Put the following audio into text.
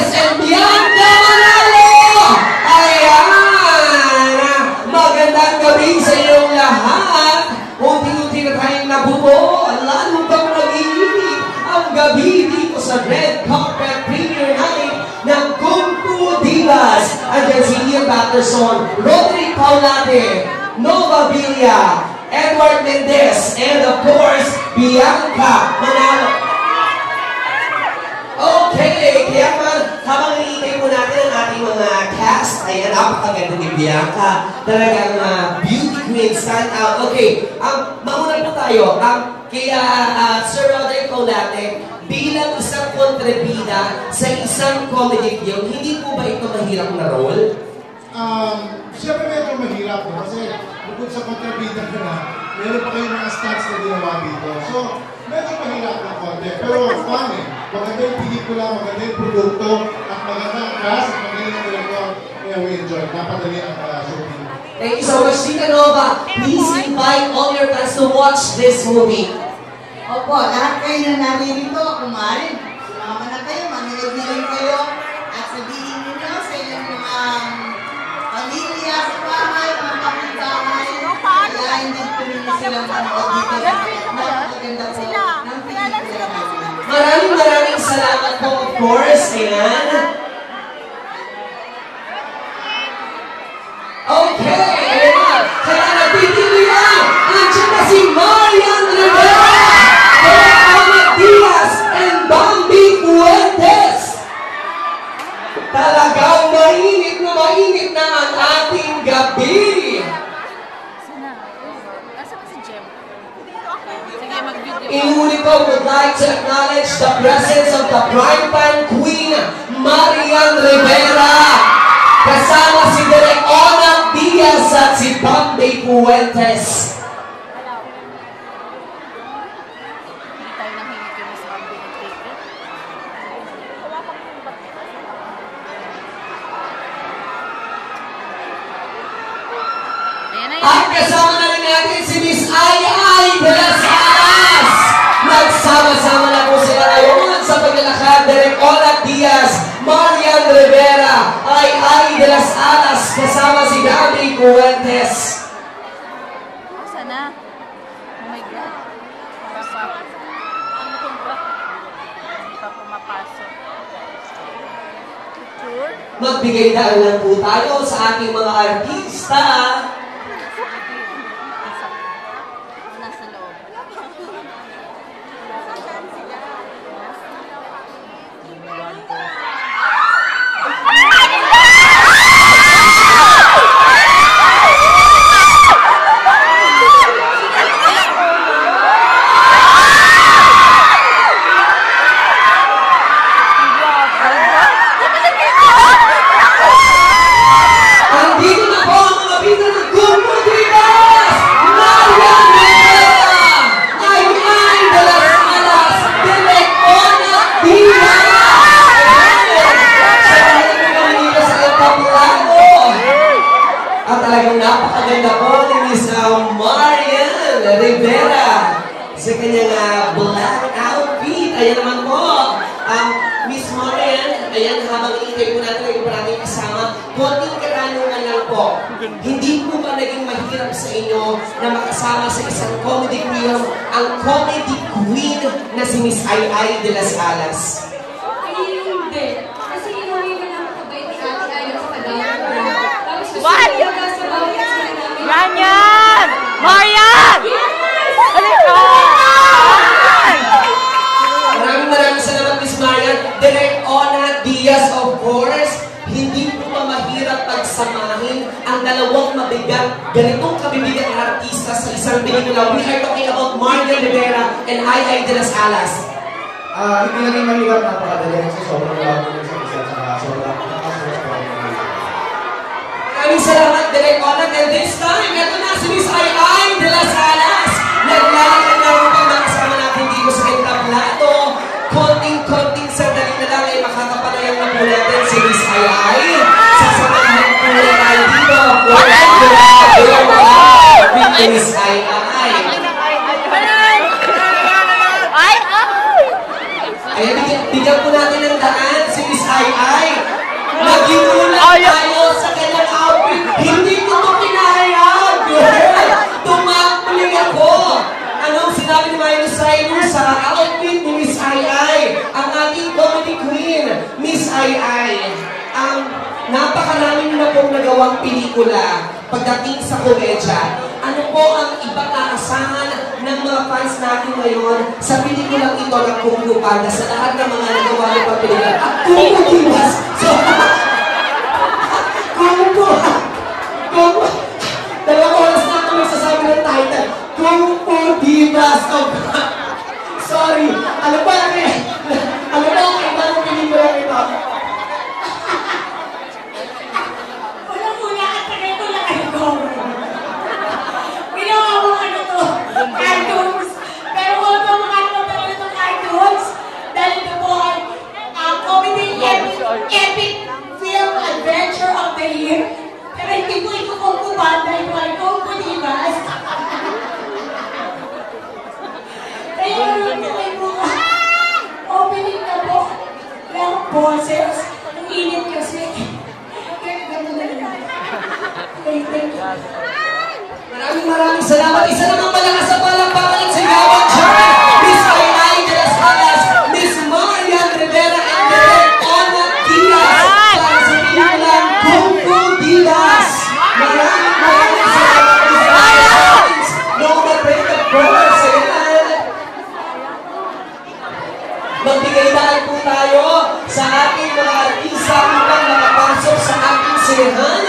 Fuentes and Bianca Manalo! Ayan! Magandang gabi sa inyong lahat! Unti-unti na tayong nabuto, lalo bang nag-iinit ang gabi dito sa Red Carpet Premiere Night ng Kung Fu Divas. Andiyan si Ian Patterson, Roderick Paulate, Nova Villa, Edward Mendez, and of course, Bianca Manalo. Okay, kaya habang iintay po natin ang ating mga cast, ayan, napakaganda ni Bianca. Talagang beauty queen, stand out. Okay, mauna po tayo. Kaya Sir Roderick Paulate, bilang isang kontrabida sa isang comedy film, hindi po ba ito mahirap na role? Siyempre medyo mahirap po kasi bukod sa kontrabida ka na, meron pa kayong mga stats na ginawa dito. So, medyo mahirap ng konti. Pero fun eh. Maganda yung pelikula, maganda yung produkto, at maganda ang cast, at maganda yung director. Kaya we enjoy. Napadali ang shooting. Thank you so much, Tita Nova. Please invite all your fans to watch this movie. Opo, lahat kayo na naririto, kumarin. Sumama na kayo, manilig na rin kayo. At sabihin ninyo sa inyong mga pamilya, sa bahay, mga kapitbahay. Kaya hindi tumili silang manood dito. Napakaganda po ng pelikula namin. Maraming salamat po, of course. Ayan. Okay, ayan na. Kaya nagtitili lang. Nandiyan na si Marian Rivera, Ahmed Diaz, and Bambi Fuentes. Talagang mainit na ang ating gabi. Inulit ko would like to acknowledge the presence of the primetime queen, Marian Rivera. Kasama si Direk Onat Diaz at si Bambi Fuentes. At kasama na rin natin si Miss Ai de las Alas. Nagsama-sama na po sila ngayon sa paglalakad. Direk Onat Diaz, Marian Rivera, Ai de las Alas, kasama si Bambi Fuentes. Sana? Oh my God. Para pa. Ano kung ba? Hindi pa pumapasok. Sure? Magbigay daan lang po tayo sa ating mga artista. Nasa loob. Andito na po ang mga bida ng Kung Fu Divas! Marian Rivera! Ai de las Alas! Direk Onat Diaz! Siya na rin po kami dito sa entablado. At talagang napakaganda po ni Miss Marian Rivera sa kanyang black outfit. Ayan naman po. Miss Marian, ayan, habang iintay po natin ay maraming kasama, konting katanungan lang po. Hindi po ba naging mahirap sa inyo na makasama sa isang comedy film ang comedy queen na si Miss Ai de las Alas? Hindi. Kasi inuwi na lang ako ba ito sa ating ayaw sa kadalaman. Tapos gusto What? ko yung sa bawat sila namin. Ganyan! Marian! Yes! Halika! Maraming salamat, Miss Marian. Direk Onat Diaz, of course. Hindi po ba mahirap pagsamahin ang dalawang mabigat, ganitong kabibigat na artista sa isang pelikula? We are talking about Marian Rivera and Ai de las Alas. Hindi naging mahirap, napakadali kasi sobrang labo ng isang isa at sobrang nakasulat. Maraming salamat, Direk Onat. And this time, ito na si Miss Ai de las Alas. Naglalakad na rin pa makasama natin dito sa entablado. Konting sandali na lang ay makakapanayang na po natin si Miss Ai. Sasamahan po na tayo dito. With Miss Ai. Ayan, bigyan po natin ng daan si Miss Ai. napakarami na pong nagawang pelikula pagdating sa komedya. Ano po ang ibang aasahan ng mga fans natin ngayon sa pelikulang ito ng Kung Fu Panda sa lahat ng mga nagawa ng pelikula? At Kung Fu Divas! Kung Fu! Dalawang oras na ako nagsasabi ng title. Kung Fu Divas! Sorry! Ano ba ang ibang pelikula ito? Unang-una at tagay ko lang ay cover. Ginawa mo to, cartoons. Pero huwag mo mga talaga itong cartoons. Dahil ito po ay comedy epic film adventure of the year. Pero hindi po ito Kung Fu Panda, ito ay Kung Fu Divas. Kaya ano po ay mga opening na po ng boses. Ang init kasi. Maraming salamat. Isa namang malakas sa palakpakan at sigawan dyan. Miss Aylay de las Alas, Miss Marian Rivera, and Direk Ona Diaz para sa pelikulang Kung Fu Divas. Maraming salamat. No ma-break of course. Ayan. Magbigay-daan po tayo sa ating mga artista upang makapasok sa ating sinehan.